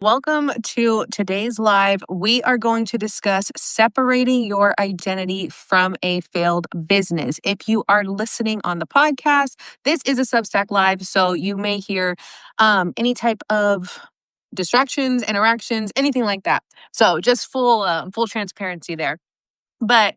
Welcome to today's live. We are going to discuss separating your identity from a failed business. If you are listening on the podcast, this is a Substack live, so you may hear any type of distractions, interactions, anything like that. So just full transparency there. But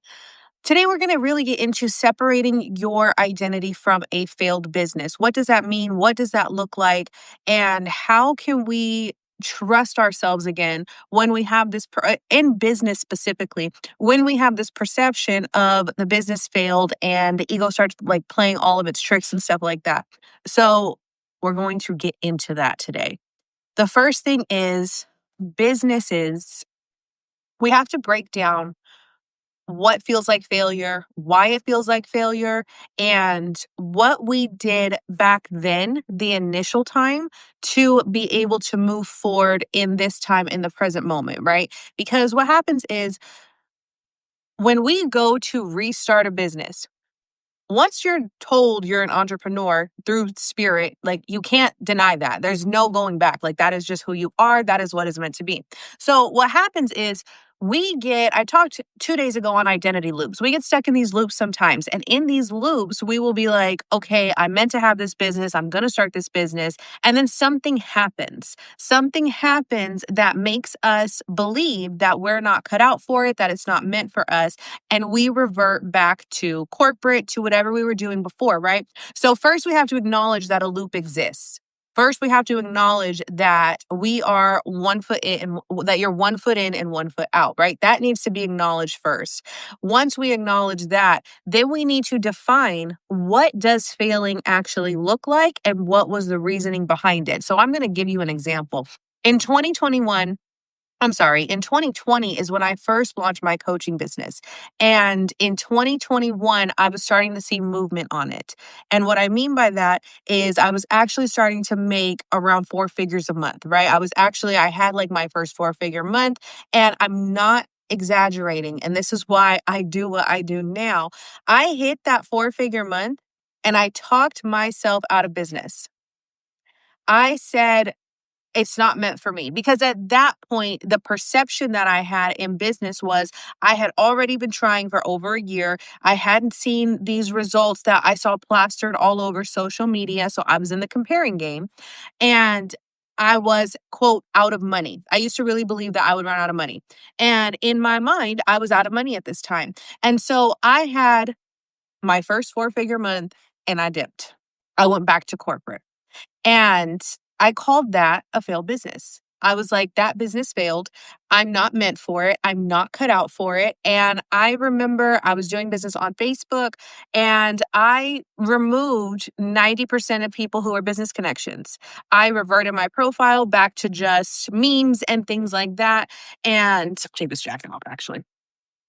today, we're going to really get into separating your identity from a failed business. What does that mean? What does that look like? And how can we trust ourselves again when we have this, in business specifically, when we have this perception of the business failed and the ego starts like playing all of its tricks and stuff like that. So, we're going to get into that today. The first thing is businesses, we have to break down what feels like failure, why it feels like failure, and what we did back then, the initial time, to be able to move forward in this time in the present moment, right? Because what happens is when we go to restart a business, once you're told you're an entrepreneur through spirit, like you can't deny that. There's no going back. Like that is just who you are. That is what is meant to be. So what happens is I talked 2 days ago on identity loops. We get stuck in these loops sometimes. And in these loops, we will be like, okay, I'm meant to have this business. I'm going to start this business. And then something happens. Something happens that makes us believe that we're not cut out for it, that it's not meant for us. And we revert back to corporate, to whatever we were doing before, right? So first we have to acknowledge that a loop exists. First, we have to acknowledge that we are 1 foot in, that you're 1 foot in and 1 foot out, right? That needs to be acknowledged first. Once we acknowledge that, then we need to define what does failing actually look like and what was the reasoning behind it. So I'm going to give you an example. In 2020 is when I first launched my coaching business. And in 2021, I was starting to see movement on it. And what I mean by that is I was actually starting to make around 4 figures a month, right? I had like my first 4 figure month, and I'm not exaggerating. And this is why I do what I do now. I hit that 4 figure month and I talked myself out of business. I said, it's not meant for me. Because at that point, the perception that I had in business was I had already been trying for over a year. I hadn't seen these results that I saw plastered all over social media. So I was in the comparing game and I was, quote, out of money. I used to really believe that I would run out of money. And in my mind, I was out of money at this time. And so I had my first 4 figure month and I dipped. I went back to corporate. And I called that a failed business. I was like, that business failed. I'm not meant for it. I'm not cut out for it. And I remember I was doing business on Facebook and I removed 90% of people who are business connections. I reverted my profile back to just memes and things like that. And take this jacket off, actually.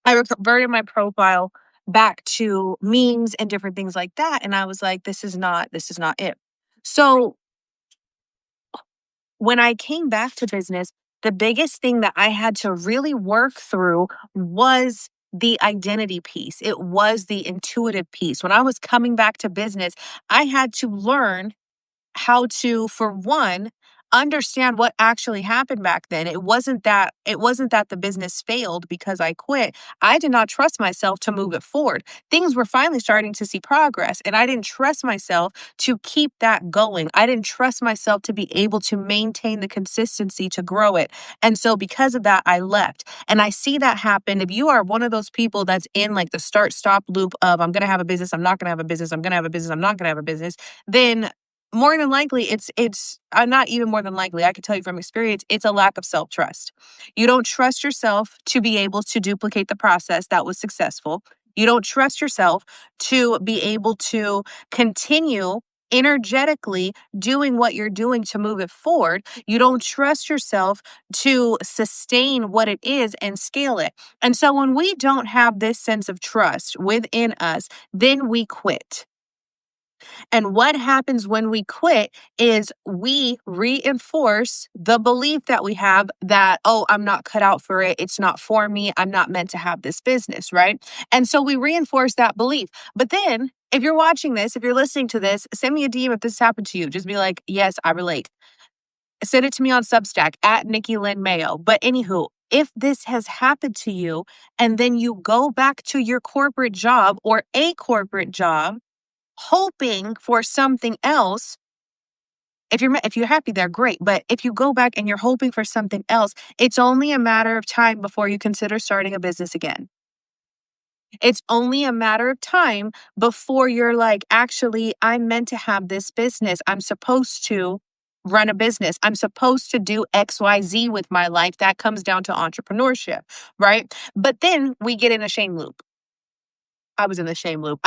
I reverted my profile back to memes and different things like that. And I was like, this is not it. So when I came back to business, the biggest thing that I had to really work through was the identity piece. It was the intuitive piece. When I was coming back to business, I had to learn how to, for one, understand what actually happened back then. It wasn't that the business failed because I quit. I did not trust myself to move it forward. Things were finally starting to see progress and I didn't trust myself to keep that going. I didn't trust myself to be able to maintain the consistency to grow it. And so because of that, I left. And I see that happen. If you are one of those people that's in like the start stop loop of I'm going to have a business, I'm not going to have a business, I'm going to have a business, I'm not going to have a business, then more than likely, it's not even more than likely, I can tell you from experience, it's a lack of self-trust. You don't trust yourself to be able to duplicate the process that was successful. You don't trust yourself to be able to continue energetically doing what you're doing to move it forward. You don't trust yourself to sustain what it is and scale it. And so when we don't have this sense of trust within us, then we quit. And what happens when we quit is we reinforce the belief that we have that, oh, I'm not cut out for it. It's not for me. I'm not meant to have this business, right? And so we reinforce that belief. But then if you're watching this, if you're listening to this, send me a DM if this happened to you. Just be like, yes, I relate. Send it to me on Substack at Nikki Lynn Mayo. But anywho, if this has happened to you and then you go back to your corporate job or a corporate job hoping for something else, if you're happy there, great. But if you go back and you're hoping for something else, it's only a matter of time before you consider starting a business again. It's only a matter of time before you're like, actually, I'm meant to have this business. I'm supposed to run a business. I'm supposed to do XYZ with my life. That comes down to entrepreneurship, right? But then we get in a shame loop. I was in the shame loop.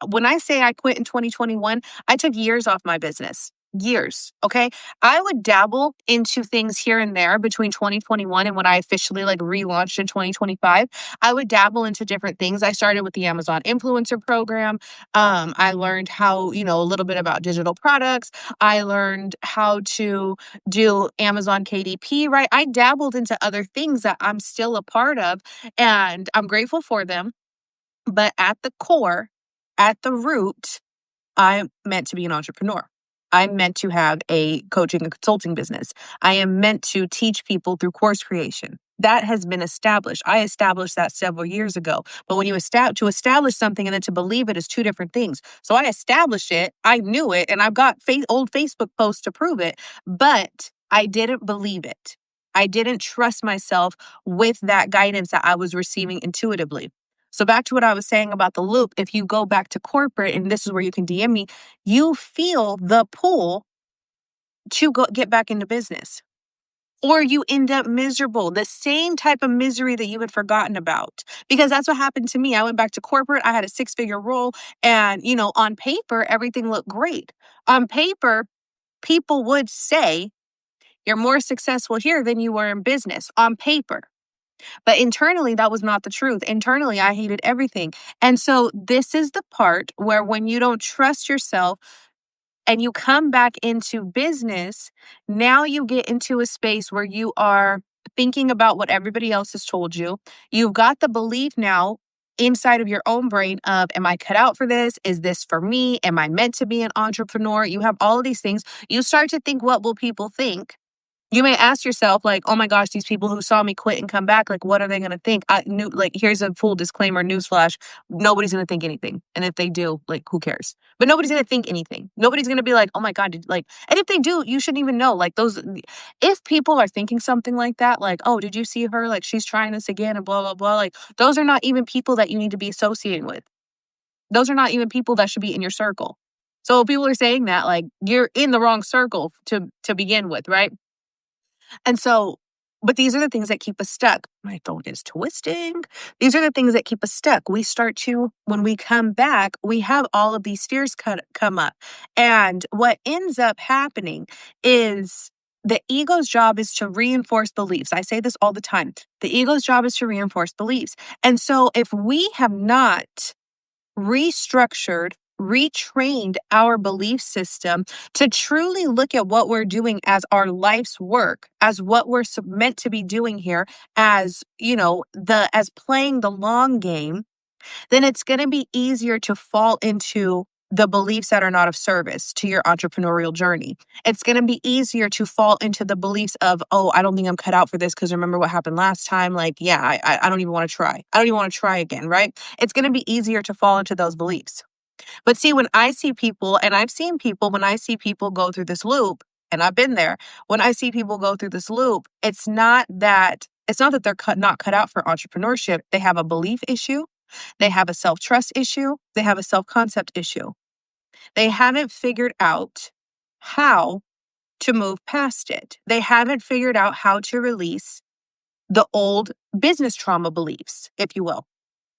When I say I quit in 2021, I took years off my business. Years. Okay. I would dabble into things here and there between 2021 and when I officially like relaunched in 2025. I would dabble into different things. I started with the Amazon influencer program. I learned how, a little bit about digital products. I learned how to do Amazon KDP, right? I dabbled into other things that I'm still a part of and I'm grateful for them. But at the core, at the root, I'm meant to be an entrepreneur. I'm meant to have a coaching and consulting business. I am meant to teach people through course creation. That has been established. I established that several years ago. But when you establish something and then to believe it is two different things. So I established it, I knew it, and I've got old Facebook posts to prove it, but I didn't believe it. I didn't trust myself with that guidance that I was receiving intuitively. So back to what I was saying about the loop, if you go back to corporate, and this is where you can DM me, you feel the pull to get back into business. Or you end up miserable, the same type of misery that you had forgotten about. Because that's what happened to me. I went back to corporate. I had a 6-figure role. And, on paper, everything looked great. On paper, people would say, you're more successful here than you were in business. On paper. But internally, that was not the truth. Internally, I hated everything. And so this is the part where when you don't trust yourself and you come back into business, now you get into a space where you are thinking about what everybody else has told you. You've got the belief now inside of your own brain of, am I cut out for this? Is this for me? Am I meant to be an entrepreneur? You have all of these things. You start to think, what will people think? You may ask yourself, like, oh my gosh, these people who saw me quit and come back, like, what are they going to think? Here's a full disclaimer, newsflash. Nobody's going to think anything. And if they do, like, who cares? But nobody's going to think anything. Nobody's going to be like, oh my God, and if they do, you shouldn't even know. Like, if people are thinking something like that, like, oh, did you see her? Like, she's trying this again and blah, blah, blah. Like, those are not even people that you need to be associating with. Those are not even people that should be in your circle. So people are saying that, like, you're in the wrong circle to begin with, right? And so, but these are the things that keep us stuck. My phone is twisting. These are the things that keep us stuck. When we come back, we have all of these fears come up. And what ends up happening is the ego's job is to reinforce beliefs. I say this all the time. The ego's job is to reinforce beliefs. And so if we have not restructured, retrained our belief system to truly look at what we're doing as our life's work, as what we're meant to be doing here, as, as playing the long game, then it's going to be easier to fall into the beliefs that are not of service to your entrepreneurial journey. It's going to be easier to fall into the beliefs of, oh, I don't think I'm cut out for this because remember what happened last time? Like, yeah, I don't even want to try. I don't even want to try again, right? It's going to be easier to fall into those beliefs. But see, when I see people, and I've seen people, when I see people go through this loop, and I've been there, when I see people go through this loop, it's not that they're not cut out for entrepreneurship. They have a belief issue. They have a self-trust issue. They have a self-concept issue. They haven't figured out how to move past it. They haven't figured out how to release the old business trauma beliefs, if you will.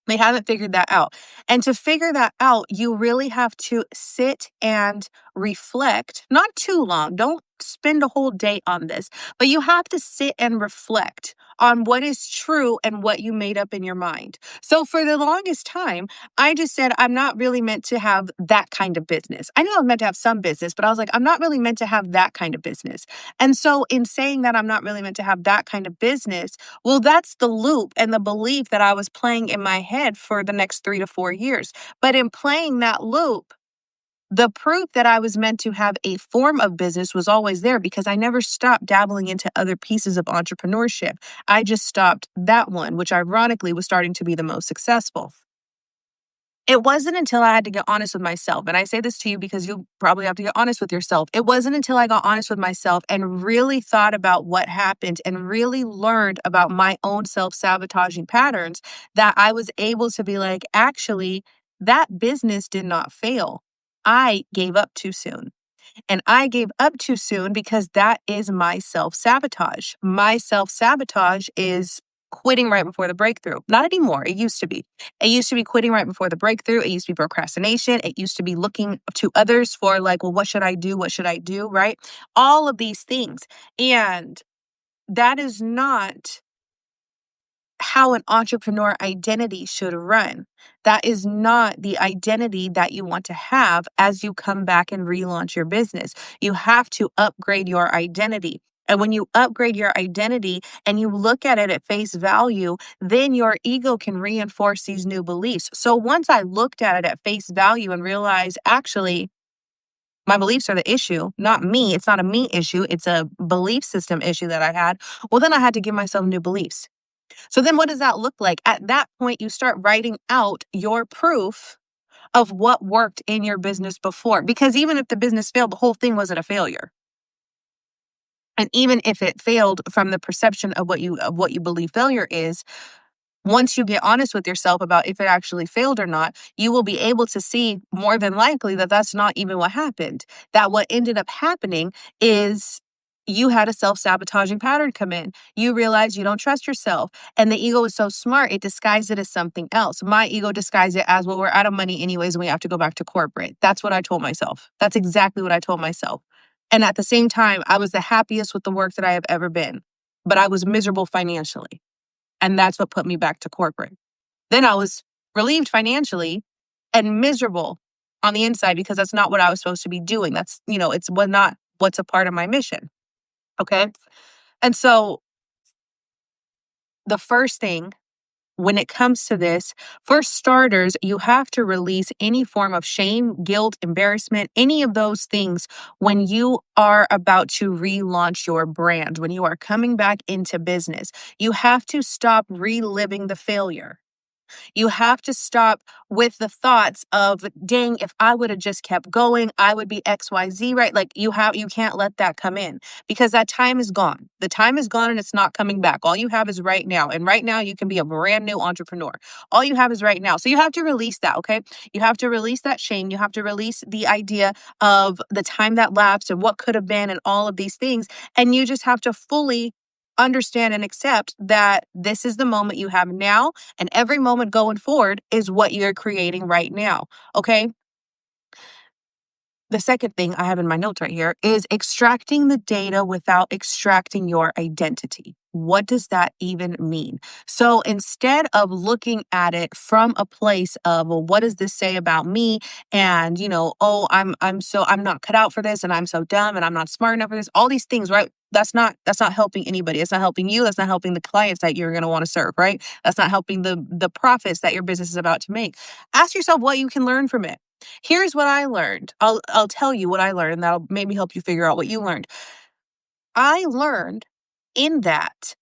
They haven't figured that out. And to figure that out, you really have to sit and reflect, not too long. Don't spend a whole day on this, but you have to sit and reflect on what is true and what you made up in your mind. So for the longest time, I just said, I'm not really meant to have that kind of business. I know I'm meant to have some business, but I was like, I'm not really meant to have that kind of business. And so in saying that I'm not really meant to have that kind of business, well, that's the loop and the belief that I was playing in my head for the next 3 to 4 years. But in playing that loop, The proof that I was meant to have a form of business was always there because I never stopped dabbling into other pieces of entrepreneurship. I just stopped that one, which ironically was starting to be the most successful. It wasn't until I had to get honest with myself, and I say this to you because you probably have to get honest with yourself. It wasn't until I got honest with myself and really thought about what happened and really learned about my own self sabotaging patterns that I was able to be like, actually, that business did not fail. I gave up too soon. And I gave up too soon because that is my self sabotage. My self sabotage is quitting right before the breakthrough. Not anymore. It used to be. It used to be quitting right before the breakthrough. It used to be procrastination. It used to be looking to others for, like, well, what should I do? What should I do? Right? All of these things. And that is not how an entrepreneur identity should run. That is not the identity that you want to have as you come back and relaunch your business. You have to upgrade your identity. And when you upgrade your identity and you look at it at face value, then your ego can reinforce these new beliefs. So once I looked at it at face value and realized, actually, my beliefs are the issue, not me. It's not a me issue. It's a belief system issue that I had. Well, then I had to give myself new beliefs. So then what does that look like? At that point, you start writing out your proof of what worked in your business before. Because even if the business failed, the whole thing wasn't a failure. And even if it failed from the perception of what you believe failure is, once you get honest with yourself about if it actually failed or not, you will be able to see more than likely that that's not even what happened. That what ended up happening is you had a self sabotaging pattern come in. You realize you don't trust yourself. And the ego is so smart, it disguised it as something else. My ego disguised it as, well, we're out of money anyways, and we have to go back to corporate. That's what I told myself. That's exactly what I told myself. And at the same time, I was the happiest with the work that I have ever been, but I was miserable financially. And that's what put me back to corporate. Then I was relieved financially and miserable on the inside because that's not what I was supposed to be doing. That's, it's not what's a part of my mission. Okay. And so the first thing when it comes to this, for starters, you have to release any form of shame, guilt, embarrassment, any of those things when you are about to relaunch your brand, when you are coming back into business. You have to stop reliving the failure. You have to stop with the thoughts of, dang, if I would have just kept going, I would be XYZ, right? Like you can't let that come in because that time is gone. The time is gone and it's not coming back. All you have is right now. And right now you can be a brand new entrepreneur. All you have is right now. So you have to release that, okay? You have to release that shame. You have to release the idea of the time that lapsed and what could have been and all of these things. And you just have to fully understand and accept that this is the moment you have now, and every moment going forward is what you're creating right now. Okay. The second thing I have in my notes right here is extracting the data without extracting your identity. What does that even mean? So instead of looking at it from a place of, well, what does this say about me? And, oh, I'm not cut out for this and I'm so dumb and I'm not smart enough for this. All these things, right? That's not helping anybody. It's not helping you. That's not helping the clients that you're going to want to serve, right? That's not helping the profits that your business is about to make. Ask yourself what you can learn from it. Here's what I learned. I'll tell you what I learned, and that'll maybe help you figure out what you learned. I learned in that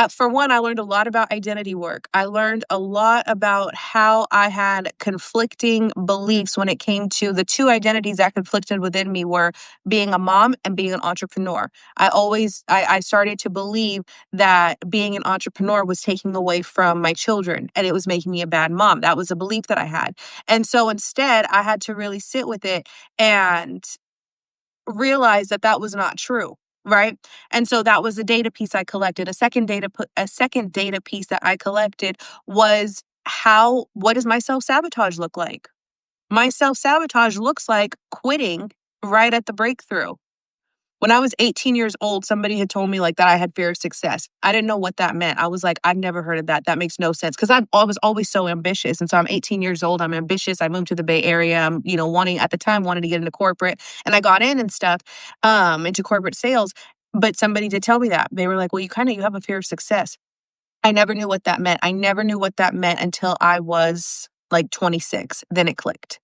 for one, I learned a lot about identity work. I learned a lot about how I had conflicting beliefs when it came to the two identities that conflicted within me were being a mom and being an entrepreneur. I started to believe that being an entrepreneur was taking away from my children and it was making me a bad mom. That was a belief that I had. And so instead, I had to really sit with it and realized that that was not true, right? And so that was a data piece I collected. A second data piece that I collected was what does my self-sabotage look like? My self-sabotage looks like quitting right at the breakthrough. When I was 18 years old, somebody had told me like that I had fear of success. I didn't know what that meant. I was like, I've never heard of that. That makes no sense. Because I was always so ambitious. And so I'm 18 years old. I'm ambitious. I moved to the Bay Area. I'm, wanting to get into corporate. And I got in and stuff, into corporate sales. But somebody did tell me that. They were like, well, you have a fear of success. I never knew what that meant. I never knew what that meant until I was like 26. Then it clicked.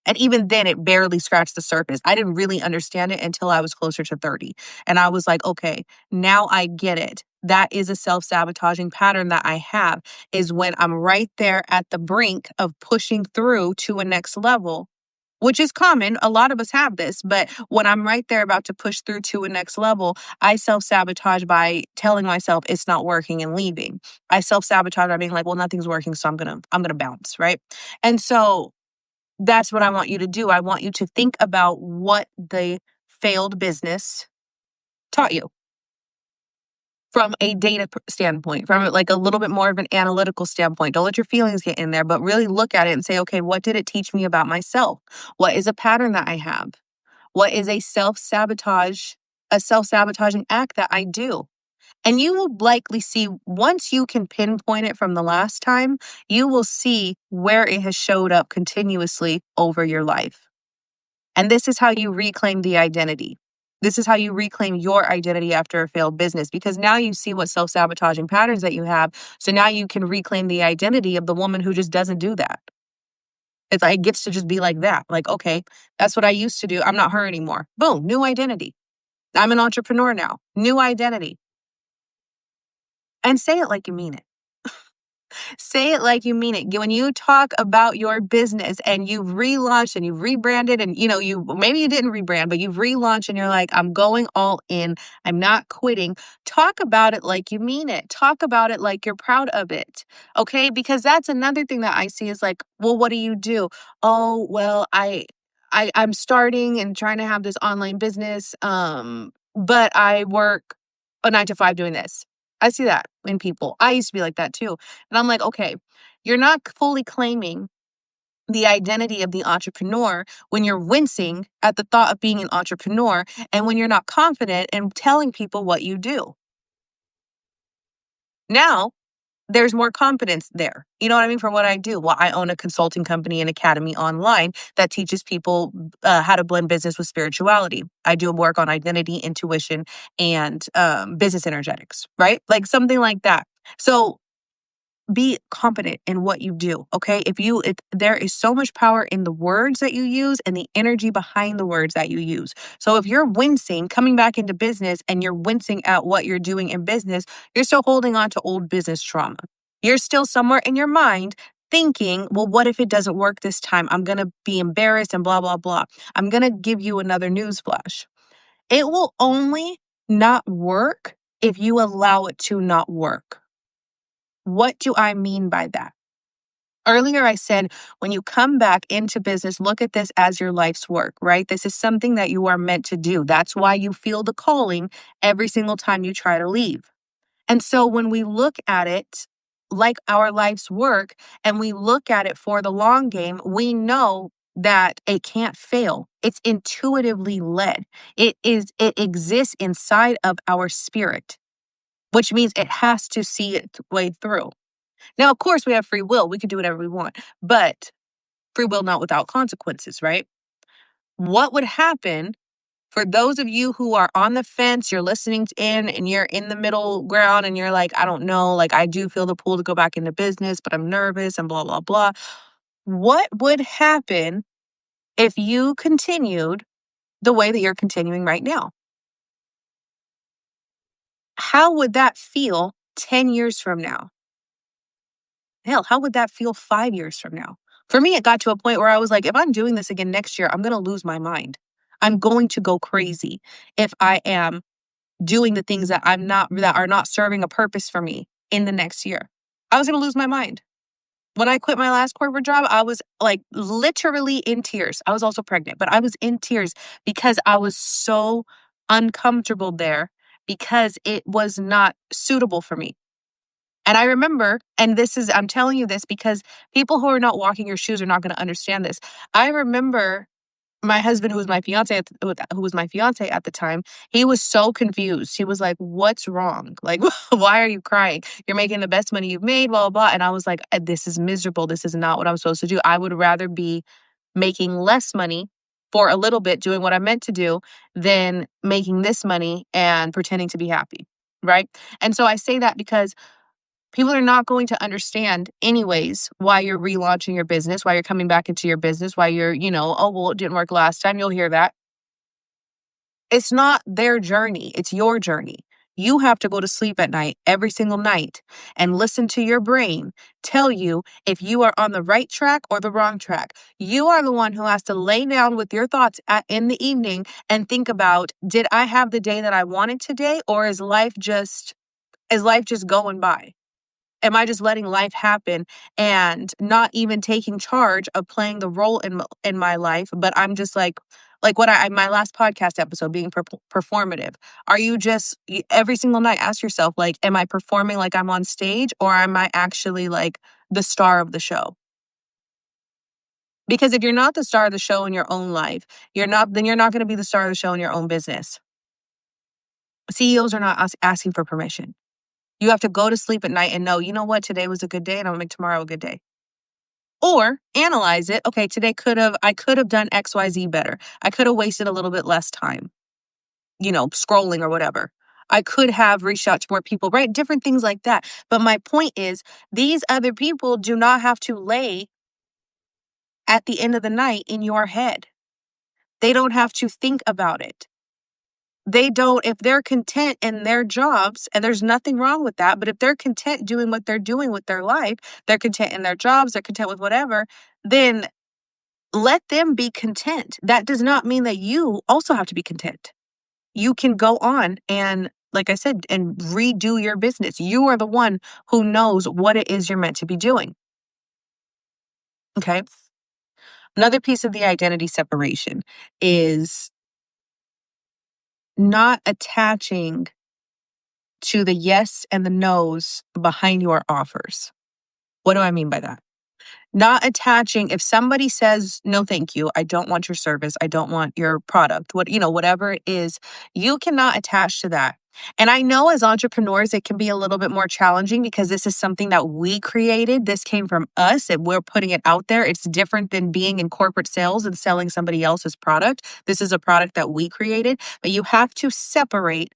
And even then, it barely scratched the surface. I didn't really understand it until I was closer to 30. And I was like, okay, now I get it. That is a self-sabotaging pattern that I have, is when I'm right there at the brink of pushing through to a next level, which is common. A lot of us have this, but when I'm right there about to push through to a next level, I self-sabotage by telling myself it's not working and leaving. I self-sabotage by being like, well, nothing's working, so I'm gonna bounce, right? And so that's what I want you to do. I want you to think about what the failed business taught you from a data standpoint, from like a little bit more of an analytical standpoint. Don't let your feelings get in there, but really look at it and say, okay, what did it teach me about myself? What is a pattern that I have? What is a self-sabotaging act that I do? And you will likely see, once you can pinpoint it from the last time, you will see where it has showed up continuously over your life. And this is how you reclaim the identity. This is how you reclaim your identity after a failed business, because now you see what self-sabotaging patterns that you have. So now you can reclaim the identity of the woman who just doesn't do that. It's like, it gets to just be like that. Like, okay, that's what I used to do. I'm not her anymore. Boom, new identity. I'm an entrepreneur now. New identity. And say it like you mean it. Say it like you mean it. When you talk about your business and you've relaunched and you've rebranded and you maybe you didn't rebrand, but you've relaunched and you're like, I'm going all in. I'm not quitting. Talk about it like you mean it. Talk about it like you're proud of it. Okay? Because that's another thing that I see is like, well, what do you do? Oh, well, I'm starting and trying to have this online business. But I work a 9 to 5 doing this. I see that in people. I used to be like that too. And I'm like, okay, you're not fully claiming the identity of the entrepreneur when you're wincing at the thought of being an entrepreneur and when you're not confident in telling people what you do. Now, there's more confidence there. You know what I mean? For what I do. Well, I own a consulting company and academy online that teaches people how to blend business with spirituality. I do work on identity, intuition, and business energetics, right? Like something like that. So be confident in what you do, okay? If there is so much power in the words that you use and the energy behind the words that you use. So if you're wincing coming back into business and you're wincing at what you're doing in business, you're still holding on to old business trauma. You're still somewhere in your mind thinking, well, what if it doesn't work this time? I'm going to be embarrassed and blah, blah, blah. I'm going to give you another news flash. It will only not work if you allow it to not work. What do I mean by that? Earlier, I said, when you come back into business, look at this as your life's work, right? This is something that you are meant to do. That's why you feel the calling every single time you try to leave. And so when we look at it like our life's work and we look at it for the long game, we know that it can't fail. It's intuitively led. It exists inside of our spirit, which means it has to see its way through. Now, of course, we have free will. We can do whatever we want, but free will not without consequences, right? What would happen for those of you who are on the fence, you're listening in and you're in the middle ground and you're like, I don't know, like I do feel the pull to go back into business, but I'm nervous and blah, blah, blah. What would happen if you continued the way that you're continuing right now? How would that feel 10 years from now? Hell, how would that feel 5 years from now? For me, it got to a point where I was like, if I'm doing this again next year, I'm going to lose my mind. I'm going to go crazy if I am doing the things that that are not serving a purpose for me in the next year. I was going to lose my mind. When I quit my last corporate job, I was like literally in tears. I was also pregnant, but I was in tears because I was so uncomfortable there because it was not suitable for me. And I remember, and I'm telling you this because people who are not walking your shoes are not going to understand this. I remember my husband, who was my fiance at the time, he was so confused. He was like, "What's wrong? Like, why are you crying? You're making the best money you've made, blah, blah, blah." And I was like, "This is miserable. This is not what I'm supposed to do. I would rather be making less money for a little bit, doing what I'm meant to do, than making this money and pretending to be happy." Right. And so I say that because People are not going to understand anyways why you're relaunching your business, why you're coming back into your business, why you're, oh, well, it didn't work last time. You'll hear that. It's not their journey, it's your journey. You have to go to sleep at night every single night and listen to your brain tell you if you are on the right track or the wrong track. You are the one who has to lay down with your thoughts in the evening and think about, did I have the day that I wanted today, or is life just going by? Am I just letting life happen and not even taking charge of playing the role in my life? But I'm just like what my last podcast episode, being performative. Are you just every single night ask yourself, like, am I performing like I'm on stage, or am I actually like the star of the show? Because if you're not the star of the show in your own life, then you're not going to be the star of the show in your own business. CEOs are not asking for permission. You have to go to sleep at night and know, you know what, today was a good day and I'm gonna make tomorrow a good day. Or analyze it. Okay, today I could have done XYZ better. I could have wasted a little bit less time, scrolling or whatever. I could have reached out to more people, right? Different things like that. But my point is, these other people do not have to lay at the end of the night in your head. They don't have to think about it. They don't, if they're content in their jobs, and there's nothing wrong with that, but if they're content doing what they're doing with their life, they're content in their jobs, they're content with whatever, then let them be content. That does not mean that you also have to be content. You can go on and, like I said, and redo your business. You are the one who knows what it is you're meant to be doing. Okay. Another piece of the identity separation is not attaching to the yes and the no's behind your offers. What do I mean by that? Not attaching, if somebody says, no, thank you, I don't want your service, I don't want your product, whatever it is, you cannot attach to that. And I know as entrepreneurs, it can be a little bit more challenging because this is something that we created. This came from us and we're putting it out there. It's different than being in corporate sales and selling somebody else's product. This is a product that we created, but you have to separate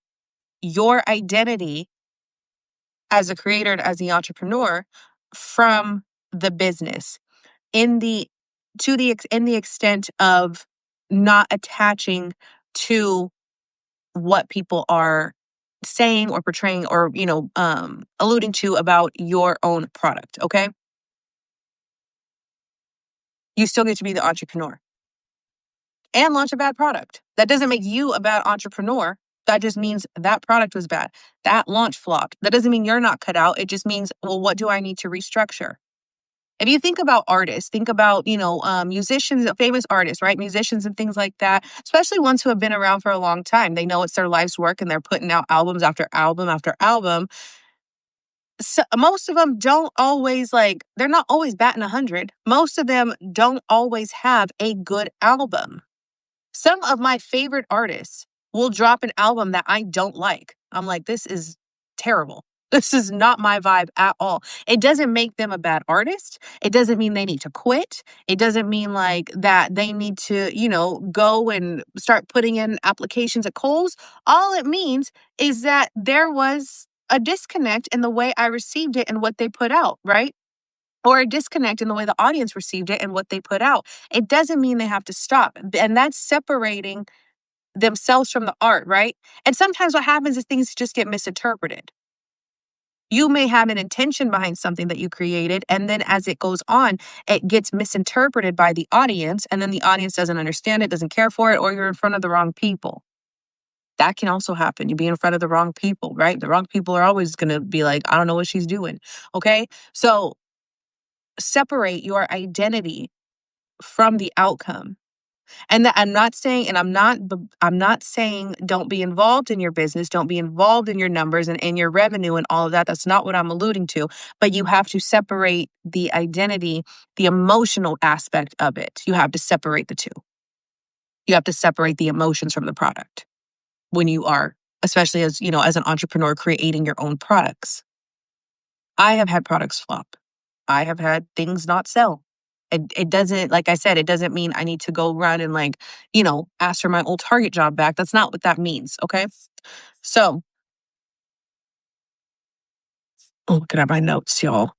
your identity as a creator and as the entrepreneur from the business in the in the extent of not attaching to what people are saying or portraying or alluding to about your own product. Okay, you still get to be the entrepreneur and launch a bad product. That doesn't make you a bad entrepreneur. That just means that product was bad. That launch flopped. That doesn't mean you're not cut out. It just means, well, what do I need to restructure? If you think about artists, think about, musicians, famous artists, right? Musicians and things like that, especially ones who have been around for a long time. They know it's their life's work and they're putting out albums after album after album. So most of them don't always they're not always batting 100. Most of them don't always have a good album. Some of my favorite artists will drop an album that I don't like. I'm like, this is terrible. This is not my vibe at all. It doesn't make them a bad artist. It doesn't mean they need to quit. It doesn't mean that they need to, go and start putting in applications at Kohl's. All it means is that there was a disconnect in the way I received it and what they put out, right? Or a disconnect in the way the audience received it and what they put out. It doesn't mean they have to stop. And that's separating themselves from the art, right? And sometimes what happens is things just get misinterpreted. You may have an intention behind something that you created, and then as it goes on, it gets misinterpreted by the audience, and then the audience doesn't understand it, doesn't care for it, or you're in front of the wrong people. That can also happen. You be in front of the wrong people, right? The wrong people are always going to be like, I don't know what she's doing. Okay. So separate your identity from the outcome. And that I'm not saying don't be involved in your business, don't be involved in your numbers and in your revenue and all of that. That's not what I'm alluding to. But you have to separate the identity, the emotional aspect of it. You have to separate the two. You have to separate the emotions from the product when you are, especially as an entrepreneur creating your own products. I have had products flop. I have had things not sell. It doesn't, like I said, it doesn't mean I need to go run and ask for my old Target job back. That's not what that means. Okay. So Oh, looking at my notes, y'all.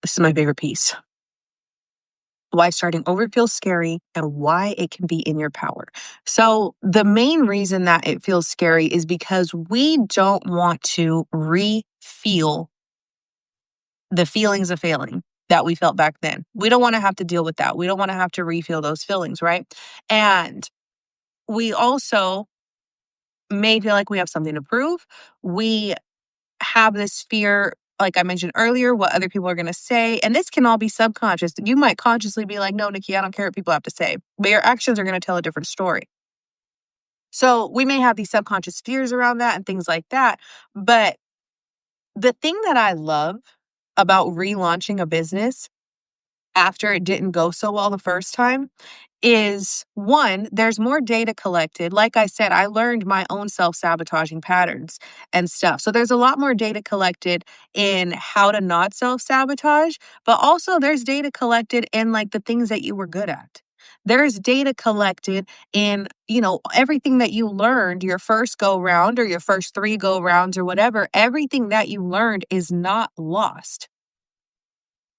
This is my favorite piece. Why starting over feels scary and why it can be in your power. So, the main reason that it feels scary is because we don't want to re feel the feelings of failing that we felt back then. We don't want to have to deal with that. We don't want to have to refeel those feelings, right? And we also may feel like we have something to prove. We have this fear, like I mentioned earlier, what other people are going to say. And this can all be subconscious. You might consciously be like, no, Nikki, I don't care what people have to say. But your actions are going to tell a different story. So we may have these subconscious fears around that and things like that. But the thing that I love about relaunching a business after it didn't go so well the first time is one, there's more data collected. Like I said, I learned my own self sabotaging patterns and stuff. So there's a lot more data collected in how to not self sabotage, but also there's data collected in like the things that you were good at. There's data collected in, everything that you learned your first go round or your first three go rounds or whatever. Everything that you learned is not lost.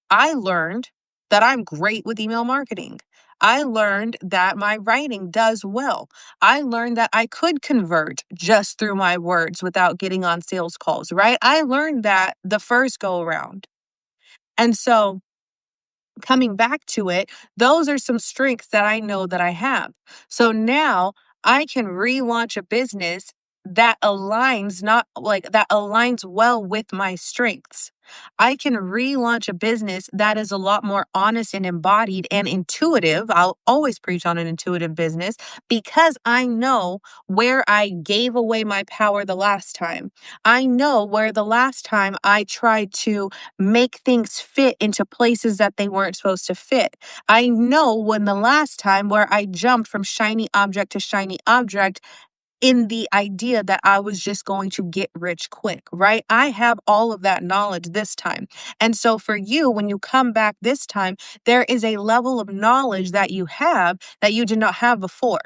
I learned that I'm great with email marketing. I learned that my writing does well. I learned that I could convert just through my words without getting on sales calls, right? I learned that the first go around. And so coming back to it, those are some strengths that I know that I have. So now I can relaunch a business that aligns not like that aligns well with my strengths. I can relaunch a business that is a lot more honest and embodied and intuitive. I'll always preach on an intuitive business because I know where I gave away my power the last time. I know where the last time I tried to make things fit into places that they weren't supposed to fit. I know when the last time where I jumped from shiny object to shiny object in the idea that I was just going to get rich quick, right? I have all of that knowledge this time. And so for you, when you come back this time, there is a level of knowledge that you have that you did not have before.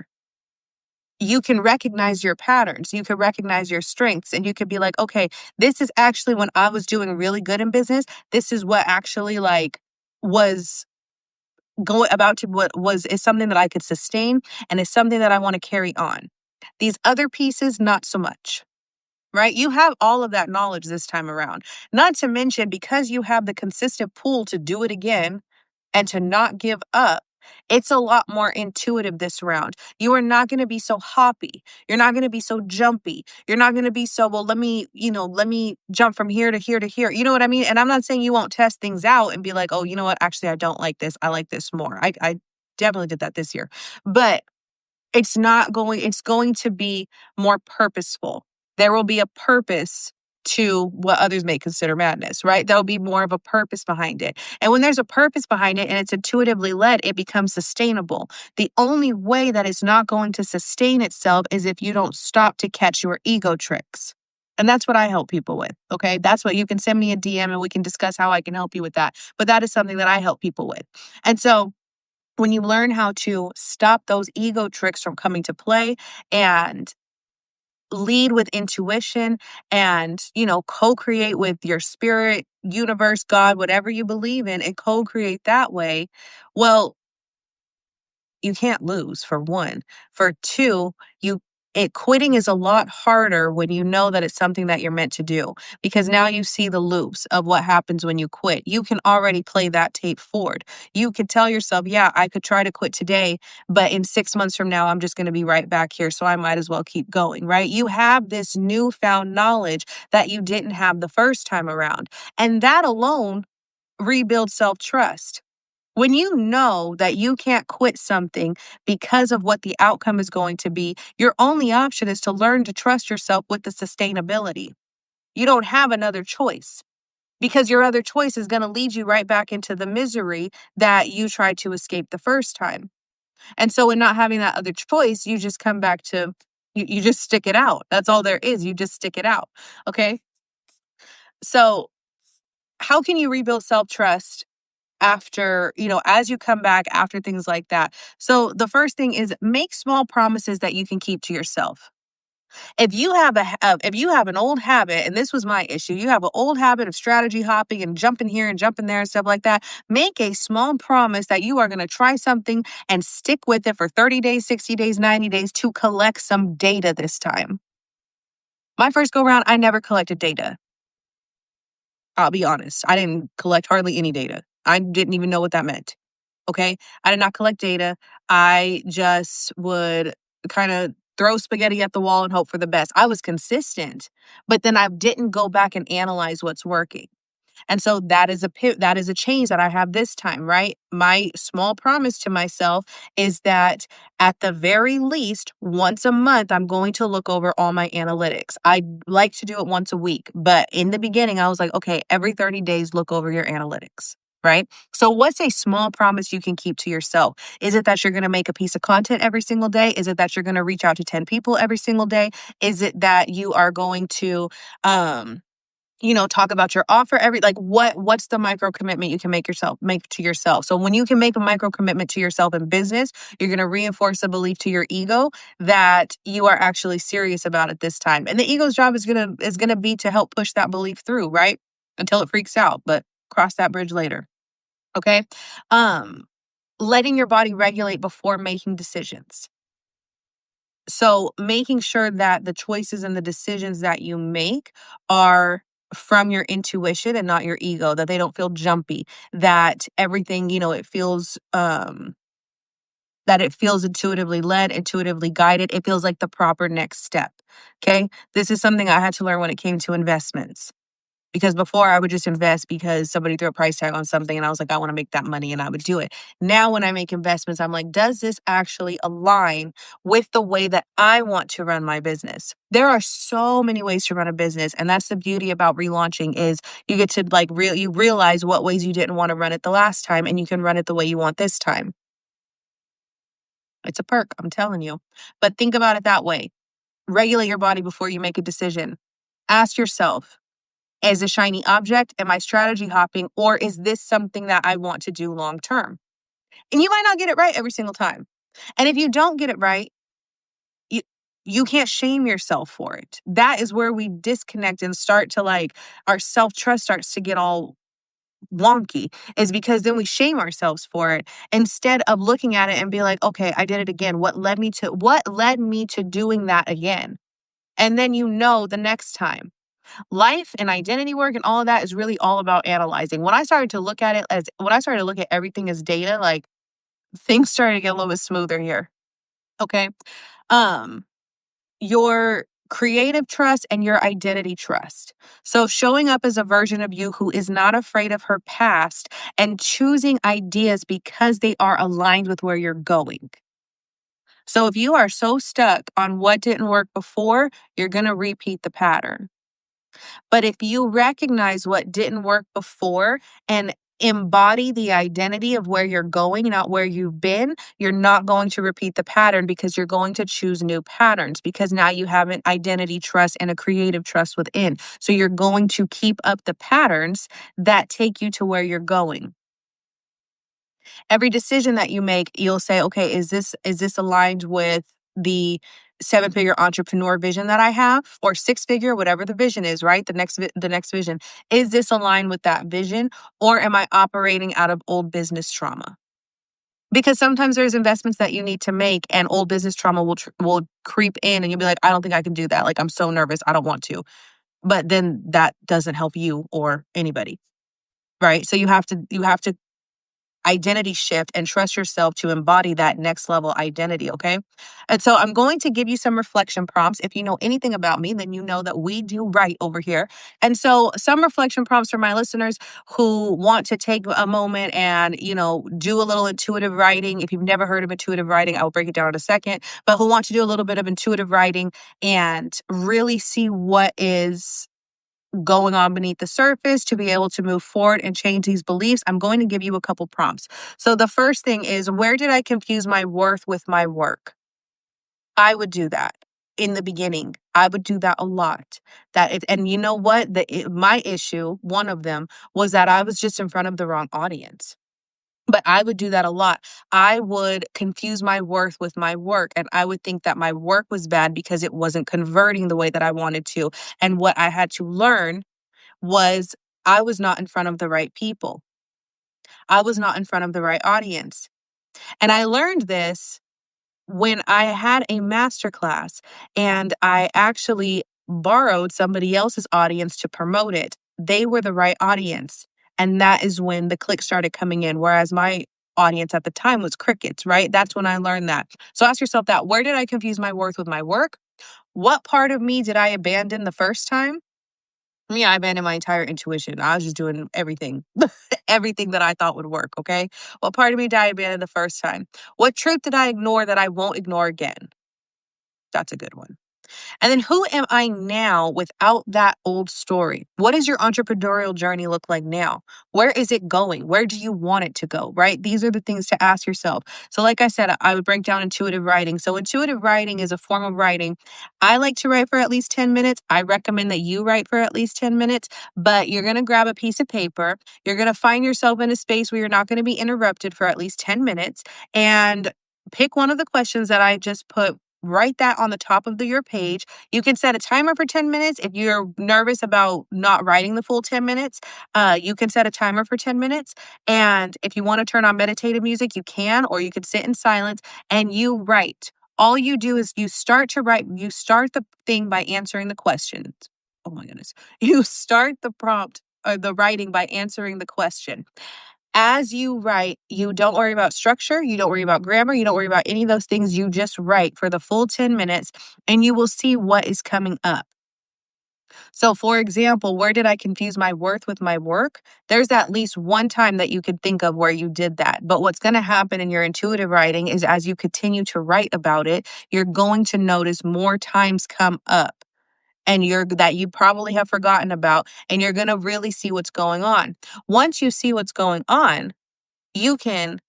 You can recognize your patterns, you can recognize your strengths, and you could be like, okay, this is actually when I was doing really good in business. This is what actually like was going about to what was is something that I could sustain and is something that I want to carry on. These other pieces, not so much. Right? You have all of that knowledge this time around. Not to mention, because you have the consistent pull to do it again and to not give up, it's a lot more intuitive this round. You are not going to be so hoppy. You're not going to be so jumpy. You're not going to be so, well, let me jump from here to here to here. You know what I mean? And I'm not saying you won't test things out and be like, oh, you know what? Actually, I don't like this. I like this more. I definitely did that this year. But it's going to be more purposeful. There will be a purpose to what others may consider madness, right? There'll be more of a purpose behind it. And when there's a purpose behind it and it's intuitively led, it becomes sustainable. The only way that it's not going to sustain itself is if you don't stop to catch your ego tricks. And that's what I help people with. Okay. That's what you can send me a DM and we can discuss how I can help you with that. But that is something that I help people with. And so when you learn how to stop those ego tricks from coming to play and lead with intuition and, co-create with your spirit, universe, God, whatever you believe in, and co-create that way, well, you can't lose for one. For two, quitting is a lot harder when you know that it's something that you're meant to do because now you see the loops of what happens when you quit. You can already play that tape forward. You could tell yourself, yeah, I could try to quit today, but in 6 months from now, I'm just going to be right back here. So I might as well keep going, right? You have this newfound knowledge that you didn't have the first time around. And that alone rebuilds self-trust. When you know that you can't quit something because of what the outcome is going to be, your only option is to learn to trust yourself with the sustainability. You don't have another choice because your other choice is going to lead you right back into the misery that you tried to escape the first time. And so, in not having that other choice, you just come back to you just stick it out. That's all there is. You just stick it out. Okay. So, how can you rebuild self trust after, as you come back after things like that? So the first thing is make small promises that you can keep to yourself. If you have an old habit, and this was my issue, you have an old habit of strategy hopping and jumping here and jumping there and stuff like that, make a small promise that you are going to try something and stick with it for 30 days, 60 days, 90 days to collect some data this time. My first go round, I never collected data. I'll be honest. I didn't collect hardly any data. I didn't even know what that meant. Okay. I did not collect data. I just would kind of throw spaghetti at the wall and hope for the best. I was consistent, but then I didn't go back and analyze what's working. And so that is a change that I have this time, right? My small promise to myself is that at the very least, once a month, I'm going to look over all my analytics. I like to do it once a week, but in the beginning, I was like, okay, every 30 days, look over your analytics. Right. So, what's a small promise you can keep to yourself? Is it that you're going to make a piece of content every single day? Is it that you're going to reach out to 10 people every single day? Is it that you are going to, talk about your offer what's the micro commitment you can make to yourself. So when you can make a micro commitment to yourself in business, you're going to reinforce a belief to your ego that you are actually serious about it this time. And the ego's job is going to be to help push that belief through, right? Until it freaks out, but cross that bridge later. Okay? Um Letting your body regulate before making decisions. So, making sure that the choices and the decisions that you make are from your intuition and not your ego, that they don't feel jumpy, that everything, that it feels intuitively led, intuitively guided. It feels like the proper next step. Okay. This is something I had to learn when it came to investments. Because before I would just invest because somebody threw a price tag on something and I was like, I want to make that money and I would do it. Now, when I make investments, I'm like, does this actually align with the way that I want to run my business? There are so many ways to run a business. And that's the beauty about relaunching is you get to you realize what ways you didn't want to run it the last time and you can run it the way you want this time. It's a perk, I'm telling you. But think about it that way. Regulate your body before you make a decision. Ask yourself, as a shiny object? Am I strategy hopping? Or is this something that I want to do long term? And you might not get it right every single time. And if you don't get it right, you you can't shame yourself for it. That is where we disconnect and start to our self-trust starts to get all wonky, is because then we shame ourselves for it instead of looking at it and be like, okay, I did it again. What led me to doing that again? And then the next time. Life and identity work and all of that is really all about analyzing. When I started to look at everything as data, things started to get a little bit smoother here. Okay. Um, your creative trust and your identity trust. So showing up as a version of you who is not afraid of her past and choosing ideas because they are aligned with where you're going. So if you are so stuck on what didn't work before, you're going to repeat the pattern. But if you recognize what didn't work before and embody the identity of where you're going, not where you've been, you're not going to repeat the pattern because you're going to choose new patterns because now you have an identity trust and a creative trust within. So you're going to keep up the patterns that take you to where you're going. Every decision that you make, you'll say, okay, is this aligned with the seven-figure entrepreneur vision that I have, or six-figure, whatever the vision is, right? The next vision. Is this aligned with that vision, or am I operating out of old business trauma? Because sometimes there's investments that you need to make, and old business trauma will creep in, and you'll be like, I don't think I can do that. Like, I'm so nervous, I don't want to. But then that doesn't help you or anybody, right? So you have to identity shift and trust yourself to embody that next level identity, okay? And so I'm going to give you some reflection prompts. If you know anything about me, then you know that we do right over here. And so some reflection prompts for my listeners who want to take a moment and, do a little intuitive writing. If you've never heard of intuitive writing, I'll break it down in a second, but who want to do a little bit of intuitive writing and really see what is going on beneath the surface to be able to move forward and change these beliefs, I'm going to give you a couple prompts. So the first thing is, where did I confuse my worth with my work? I would do that in the beginning. I would do that a lot. And you know what? My issue, one of them, was that I was just in front of the wrong audience. But I would do that a lot. I would confuse my worth with my work, and I would think that my work was bad because it wasn't converting the way that I wanted to. And what I had to learn was I was not in front of the right people. I was not in front of the right audience. And I learned this when I had a masterclass and I actually borrowed somebody else's audience to promote it. They were the right audience. And that is when the click started coming in. Whereas my audience at the time was crickets, right? That's when I learned that. So ask yourself that, where did I confuse my worth with my work? What part of me did I abandon the first time? Me, I abandoned my entire intuition. I was just doing everything, everything that I thought would work. Okay. What part of me did I abandon the first time? What truth did I ignore that I won't ignore again? That's a good one. And then who am I now without that old story? What does your entrepreneurial journey look like now? Where is it going? Where do you want it to go? Right? These are the things to ask yourself. So, like I said, I would break down intuitive writing. So, intuitive writing is a form of writing. I like to write for at least 10 minutes. I recommend that you write for at least 10 minutes, but you're going to grab a piece of paper. You're going to find yourself in a space where you're not going to be interrupted for at least 10 minutes and pick one of the questions that I just put. Write that on the top of your page. You can set a timer for 10 minutes. If you're nervous about not writing the full 10 minutes, you can set a timer for 10 minutes. And if you want to turn on meditative music, you can, or you could sit in silence and you write. All you do is you start to write, you start the thing by answering the questions. Oh my goodness. You start the prompt or the writing by answering the question. As you write, you don't worry about structure, you don't worry about grammar, you don't worry about any of those things. You just write for the full 10 minutes and you will see what is coming up. So, for example, where did I confuse my worth with my work? There's at least one time that you could think of where you did that. But what's going to happen in your intuitive writing is as you continue to write about it, you're going to notice more times come up and you probably have forgotten about, and you're going to really see what's going on. Once you see what's going on, you can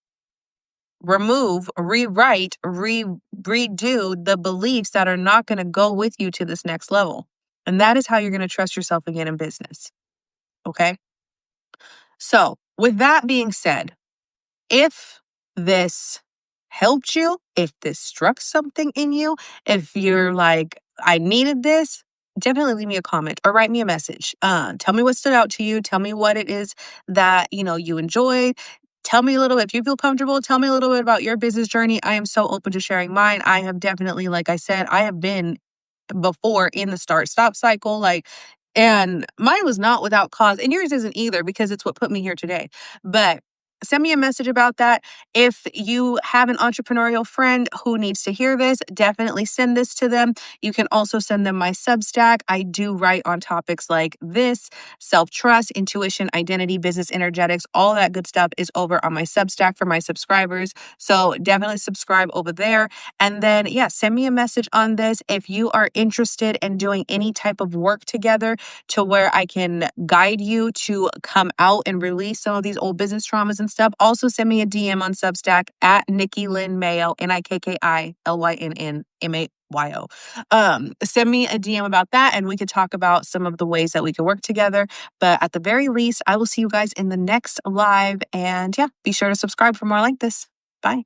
remove, rewrite, redo the beliefs that are not going to go with you to this next level. And that is how you're going to trust yourself again in business. Okay. So, with that being said, if this helped you, if this struck something in you, if you're like, I needed this, definitely leave me a comment or write me a message. Tell me what stood out to you. Tell me what it is that, you enjoyed. Tell me a little bit, if you feel comfortable, tell me a little bit about your business journey. I am so open to sharing mine. I have definitely, like I said, I have been before in the start stop cycle, and mine was not without cause, and yours isn't either because it's what put me here today. But send me a message about that. If you have an entrepreneurial friend who needs to hear this, definitely send this to them. You can also send them my Substack. I do write on topics like this: self-trust, intuition, identity, business energetics. All that good stuff is over on my Substack for my subscribers. So definitely subscribe over there. And then, yeah, send me a message on this if you are interested in doing any type of work together to where I can guide you to come out and release some of these old business traumas and stuff. Also, send me a DM on Substack at Nikki Lynn Mayo, NikkilynMayo. Send me a DM about that and we could talk about some of the ways that we could work together. But at the very least, I will see you guys in the next live. And yeah, be sure to subscribe for more like this. Bye.